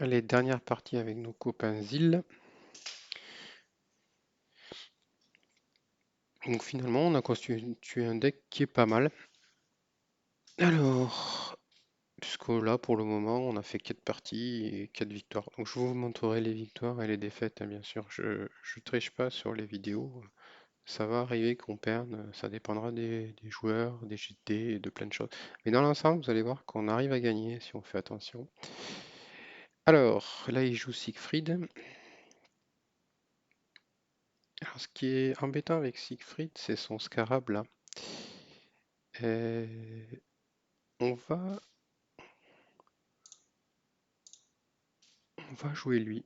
Allez, dernière partie avec nos copains Zil. Donc finalement, on a constitué un deck qui est pas mal. Alors, puisque là, pour le moment, on a fait 4 parties et 4 victoires. Donc je vous montrerai les victoires et les défaites, hein, bien sûr. Je triche pas sur les vidéos. Ça va arriver qu'on perde, ça dépendra des joueurs, des GT et de plein de choses. Mais dans l'ensemble, vous allez voir qu'on arrive à gagner si on fait attention. Alors, là, il joue Siegfried. Alors, ce qui est embêtant avec Siegfried, c'est son scarab là. Euh, on va, on va jouer lui.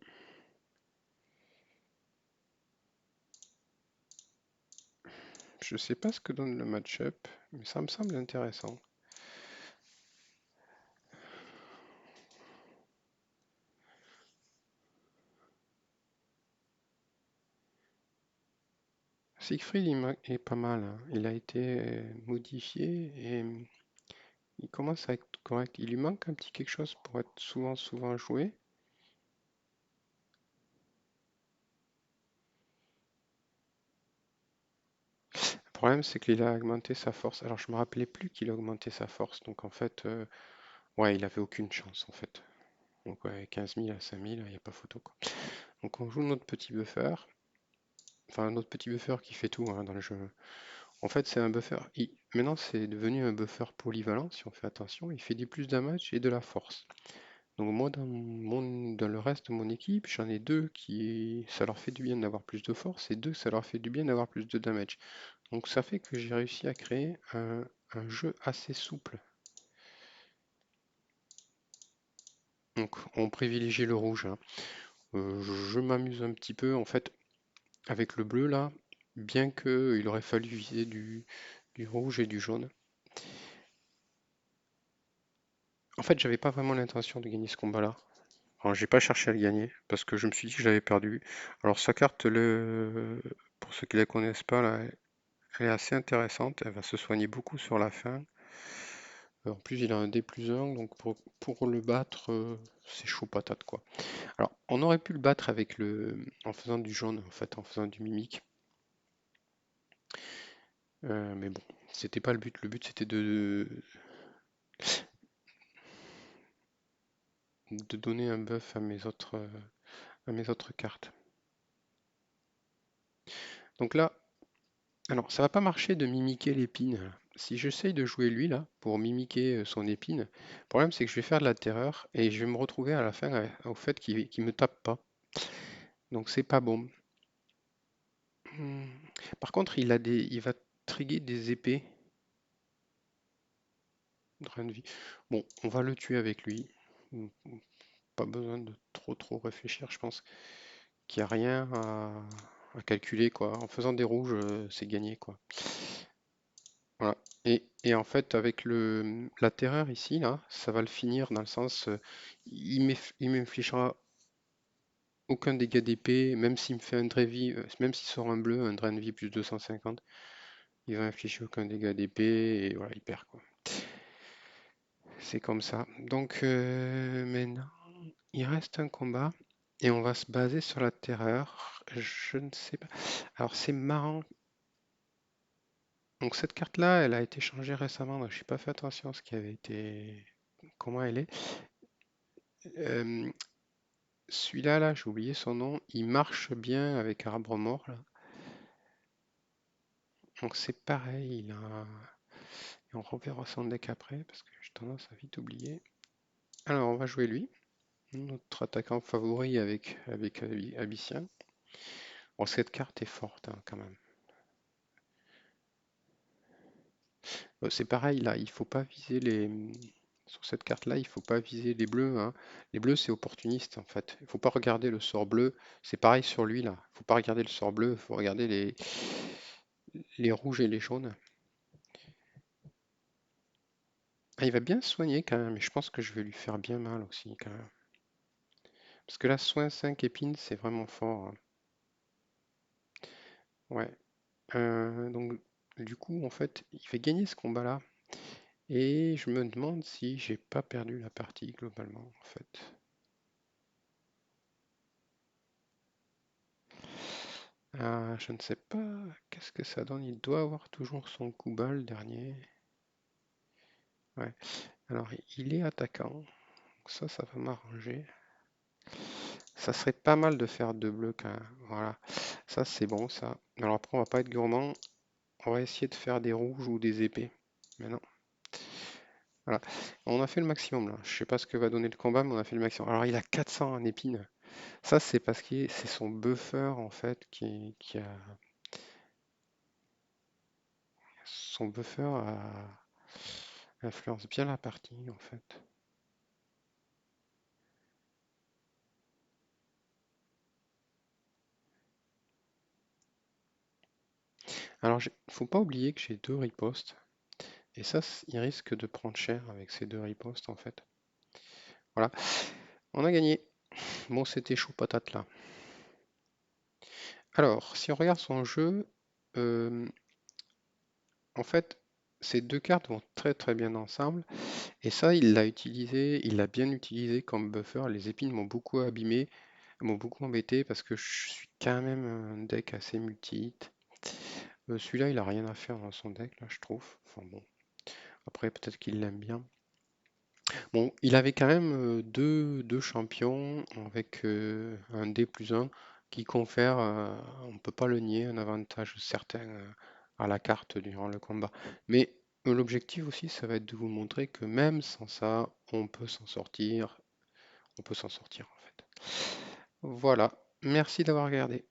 Je sais pas ce que donne le match-up, mais ça me semble intéressant. Siegfried est pas mal, hein. Il a été modifié et il commence à être correct. Il lui manque un petit quelque chose pour être souvent joué. Le problème, c'est qu'il a augmenté sa force. Alors, je me rappelais plus qu'il a augmenté sa force. Donc, en fait, ouais, il avait aucune chance, en fait. Donc, ouais, 15 000 à 5 000, il n'y a pas photo, quoi. Donc, on joue notre petit buffer. Enfin, notre petit buffer qui fait tout, hein, dans le jeu. En fait, c'est un buffer. Maintenant, c'est devenu un buffer polyvalent, si on fait attention. Il fait du plus damage et de la force. Donc, moi, dans le reste de mon équipe, j'en ai deux qui, ça leur fait du bien d'avoir plus de force et deux, ça leur fait du bien d'avoir plus de damage. Donc, ça fait que j'ai réussi à créer un jeu assez souple. Donc, on privilégie le rouge, hein. Je m'amuse un petit peu, en fait, avec le bleu là, bien qu'il aurait fallu viser du rouge et du jaune. En fait, j'avais pas vraiment l'intention de gagner ce combat-là. Alors, j'ai pas cherché à le gagner parce que je me suis dit que je l'avais perdu. Alors, sa carte, pour ceux qui la connaissent pas, là, elle est assez intéressante. Elle va se soigner beaucoup sur la fin. En plus, il a un D+1, donc pour le battre, c'est chaud patate, quoi. Alors, on aurait pu le battre en faisant du jaune, en fait, en faisant du mimique. Mais bon, c'était pas le but. Le but, c'était de donner un buff à mes autres cartes. Donc là, alors ça va pas marcher de mimiquer l'épine. Si j'essaye de jouer lui là, pour mimiquer son épine, le problème c'est que je vais faire de la terreur et je vais me retrouver à la fin au fait qu'il me tape pas. Donc c'est pas bon. Hmm. Par contre, il va triguer des épées de rein de vie. Bon, on va le tuer avec lui. Hmm, pas besoin de trop réfléchir, je pense qu'il n'y a rien à calculer quoi. En faisant des rouges, c'est gagné quoi. Voilà. Et en fait, avec la terreur ici, là, ça va le finir dans le sens, il m'infligera aucun dégât d'épée, même s'il me fait un drain de vie, même s'il sort un bleu, un drain de vie plus 250, il va infliger aucun dégât d'épée, et voilà, il perd quoi. C'est comme ça. Donc maintenant, il reste un combat, et on va se baser sur la terreur. Je ne sais pas. Alors c'est marrant. Donc cette carte-là, elle a été changée récemment, donc je n'ai pas fait attention à ce qui avait été, comment elle est. Euh, Celui-là, là, j'ai oublié son nom, il marche bien avec Arbre Mort, là. Donc c'est pareil, et on reverra son deck après, parce que j'ai tendance à vite oublier. Alors, on va jouer lui, notre attaquant favori avec Abyssien. Bon, cette carte est forte, hein, quand même. C'est pareil, là, il faut pas viser les... Sur cette carte-là, il faut pas viser les bleus, hein. Les bleus, c'est opportuniste, en fait. Il faut pas regarder le sort bleu. C'est pareil sur lui, là. Il faut pas regarder le sort bleu, il faut regarder les rouges et les jaunes. Ah, il va bien se soigner quand même, mais je pense que je vais lui faire bien mal aussi quand même. Parce que là, soin 5 épines, c'est vraiment fort, hein. Ouais. Donc, du coup, en fait, il fait gagner ce combat-là. Et je me demande si j'ai pas perdu la partie globalement, en fait. Je ne sais pas qu'est-ce que ça donne. Il doit avoir toujours son coup bas, le dernier. Ouais. Alors, il est attaquant. Donc ça va m'arranger. Ça serait pas mal de faire deux bleus quand même. Voilà. Ça, c'est bon, ça. Alors après, on va pas être gourmand. On va essayer de faire des rouges ou des épées. Mais non. Voilà. On a fait le maximum là. Je sais pas ce que va donner le combat, mais on a fait le maximum. Alors, il a 400 en épine. Ça, c'est parce que c'est son buffer en fait qui a. Son buffer influence bien la partie en fait. Alors, faut pas oublier que j'ai deux ripostes. Et ça, il risque de prendre cher avec ces deux ripostes en fait. Voilà, on a gagné. Bon, c'était chaud patate là. Alors, si on regarde son jeu, euh, en fait, ces deux cartes vont très très bien ensemble. Et ça, il l'a bien utilisé comme buffer. Les épines m'ont beaucoup abîmé, m'ont beaucoup embêté parce que je suis quand même un deck assez multi-hit. Celui-là, il a rien à faire dans son deck là, je trouve. Enfin bon, après peut-être qu'il l'aime bien. Bon, il avait quand même deux champions avec un D+1 qui confère, on peut pas le nier, un avantage certain à la carte durant le combat. Mais l'objectif aussi, ça va être de vous montrer que même sans ça, on peut s'en sortir en fait. Voilà, merci d'avoir regardé.